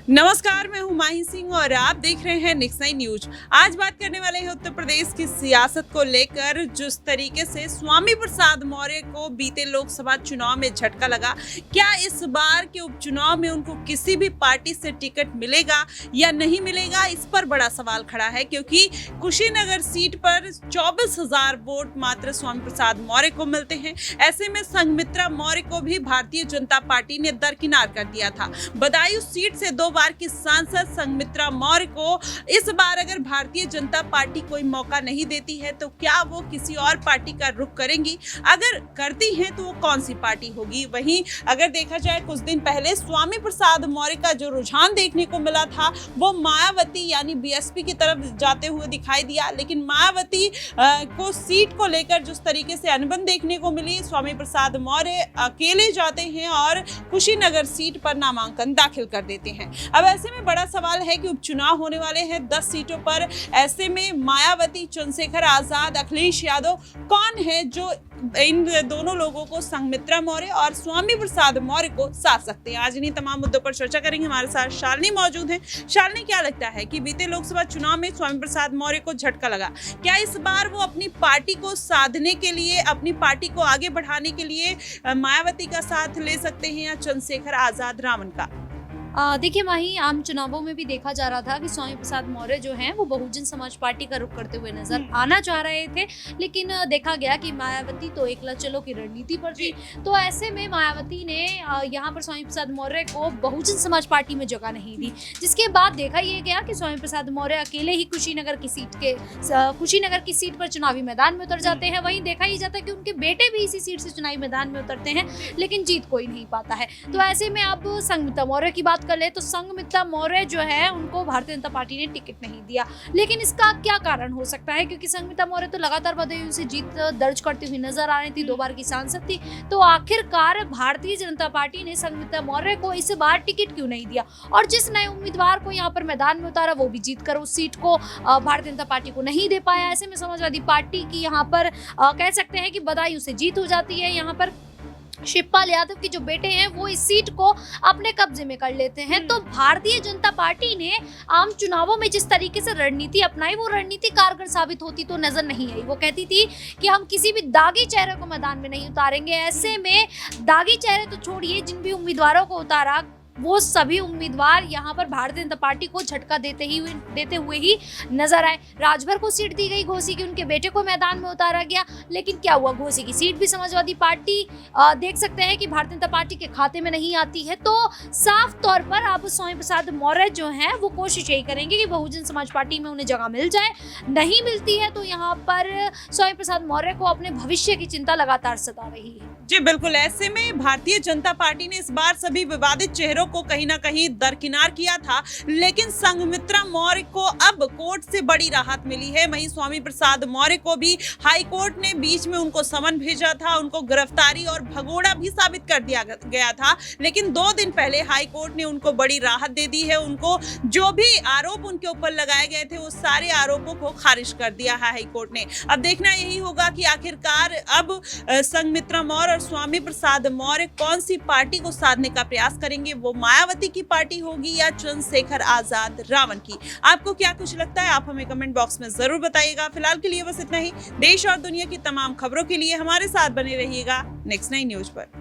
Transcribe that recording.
नमस्कार, मैं हूं माही सिंह और आप देख रहे हैं नेक्स्ट नाइन न्यूज। आज बात करने वाले हैं उत्तर प्रदेश की सियासत को लेकर। जिस तरीके से स्वामी प्रसाद मौर्य को बीते लोकसभा चुनाव में झटका लगा, क्या इस बार के उपचुनाव में उनको किसी भी पार्टी से टिकट मिलेगा या नहीं मिलेगा, इस पर बड़ा सवाल खड़ा है। क्योंकि कुशीनगर सीट पर 24,000 वोट मात्र स्वामी प्रसाद मौर्य को मिलते हैं। ऐसे में संघमित्रा मौर्य को भी भारतीय जनता पार्टी ने दरकिनार कर दिया था। बदायूं सीट से 2 बार की सांसद संघमित्रा मौर्य को इस बार अगर भारतीय जनता पार्टी कोई मौका नहीं देती है तो क्या वो किसी और पार्टी का रुख करेंगी? अगर करती हैं तो वो कौन सी पार्टी होगी? वहीं अगर देखा जाए, कुछ दिन पहले स्वामी प्रसाद मौर्य का जो रुझान देखने को मिला था वो मायावती यानी बीएसपी की तरफ जाते हुए दिखाई दिया। लेकिन मायावती को सीट को लेकर जिस तरीके से अनबन देखने को मिली, स्वामी प्रसाद मौर्य अकेले जाते हैं और कुशीनगर सीट पर नामांकन दाखिल कर देते हैं। अब ऐसे में बड़ा सवाल है कि उपचुनाव होने वाले हैं 10 सीटों पर। ऐसे में मायावती, चंद्रशेखर आजाद, अखिलेश यादव कौन है जो इन दोनों लोगों को, संघमित्रा मौर्य और स्वामी प्रसाद मौर्य को साथ सकते हैं? आज इन्हीं तमाम मुद्दों पर चर्चा करेंगे। हमारे साथ शालिनी मौजूद हैं। शालिनी, क्या लगता है कि बीते लोकसभा चुनाव में स्वामी प्रसाद मौर्य को झटका लगा, क्या इस बार वो अपनी पार्टी को साधने के लिए, अपनी पार्टी को आगे बढ़ाने के लिए मायावती का साथ ले सकते हैं या चंद्रशेखर आजाद रावण का? देखिए माही, आम चुनावों में भी देखा जा रहा था कि स्वामी प्रसाद मौर्य जो हैं वो बहुजन समाज पार्टी का रुख करते हुए नजर आना चाह रहे थे। लेकिन देखा गया कि मायावती तो एकला चलो की रणनीति पर थी। तो ऐसे में मायावती ने यहाँ पर स्वामी प्रसाद मौर्य को बहुजन समाज पार्टी में जगह नहीं दी, जिसके बाद देखा यह गया कि स्वामी प्रसाद मौर्य अकेले ही कुशीनगर की सीट पर चुनावी मैदान में उतर जाते हैं। वहीं देखा ही जाता है कि उनके बेटे भी इसी सीट से चुनावी मैदान में उतरते हैं, लेकिन जीत कोई नहीं पाता है। तो ऐसे में अब संघमित्रा मौर्य की बात कर ले तो संघमित्रा मौर्य जो है उनको भारतीय जनता पार्टी ने टिकट नहीं दिया। लेकिन इसका क्या कारण हो सकता है? क्योंकि संघमित्रा मौर्य तो लगातार बदायूं से जीत दर्ज करती हुई नजर आ रही थी, 2 बार की सांसद थी। तो आखिरकार भारतीय जनता पार्टी ने संघमित्रा मौर्य को इस बार टिकट क्यों नहीं दिया? और जिस नए उम्मीदवार को यहाँ पर मैदान में उतारा वो भी जीत कर उस सीट को भारतीय जनता पार्टी को नहीं दे पाया। ऐसे में समाजवादी पार्टी की यहाँ पर कह सकते हैं कि बदायूं से जीत हो जाती है। यहाँ पर शिवपाल यादव के जो बेटे हैं वो इस सीट को अपने कब्जे में कर लेते हैं। तो भारतीय जनता पार्टी ने आम चुनावों में जिस तरीके से रणनीति अपनाई, वो रणनीति कारगर साबित होती तो नजर नहीं आई। वो कहती थी कि हम किसी भी दागी चेहरे को मैदान में नहीं उतारेंगे। ऐसे में दागी चेहरे तो छोड़िए, जिन भी उम्मीदवारों को उतारा वो सभी उम्मीदवार यहाँ पर भारतीय जनता पार्टी को झटका देते हुए ही नजर आए। राजभर को सीट दी गई घोसी की, उनके बेटे को मैदान में उतारा गया। लेकिन क्या हुआ? घोसी की सीट भी समाजवादी पार्टी देख सकते हैं कि भारतीय जनता पार्टी के खाते में नहीं आती है। तो साफ तौर पर अब स्वामी प्रसाद मौर्य जो हैं वो कोशिश यही करेंगे कि बहुजन समाज पार्टी में उन्हें जगह मिल जाए। नहीं मिलती है तो यहाँ पर स्वामी प्रसाद मौर्य को अपने भविष्य की चिंता लगातार सता रही है। जी बिल्कुल। ऐसे में भारतीय जनता पार्टी ने इस बार सभी विवादित चेहरों को कहीं ना कहीं दरकिनार किया था, लेकिन संघमित्रा मौर्य को अब कोर्ट से बड़ी राहत मिली है। वहीं स्वामी प्रसाद मौर्य को भी हाई कोर्ट ने बीच में उनको समन भेजा था, उनको गिरफ्तारी और भगोड़ा भी साबित कर दिया गया था। लेकिन 2 दिन पहले हाई कोर्ट ने उनको बड़ी राहत दे दी है। उनको जो भी आरोप उनके ऊपर लगाए गए थे वो सारे आरोपों को खारिज कर दिया है हाई कोर्ट ने। अब देखना यही होगा कि आखिरकार अब संघमित्रा मौर्य और स्वामी प्रसाद मौर्य कौन सी पार्टी को साधने का प्रयास करेंगे। वो मायावती की पार्टी होगी या चंद्रशेखर आजाद रावण की? आपको क्या कुछ लगता है? आप हमें कमेंट बॉक्स में जरूर बताइएगा। फिलहाल के लिए बस इतना ही। देश और दुनिया की तमाम खबरों के लिए हमारे साथ बने रहिएगा नेक्स्ट नाइन न्यूज पर।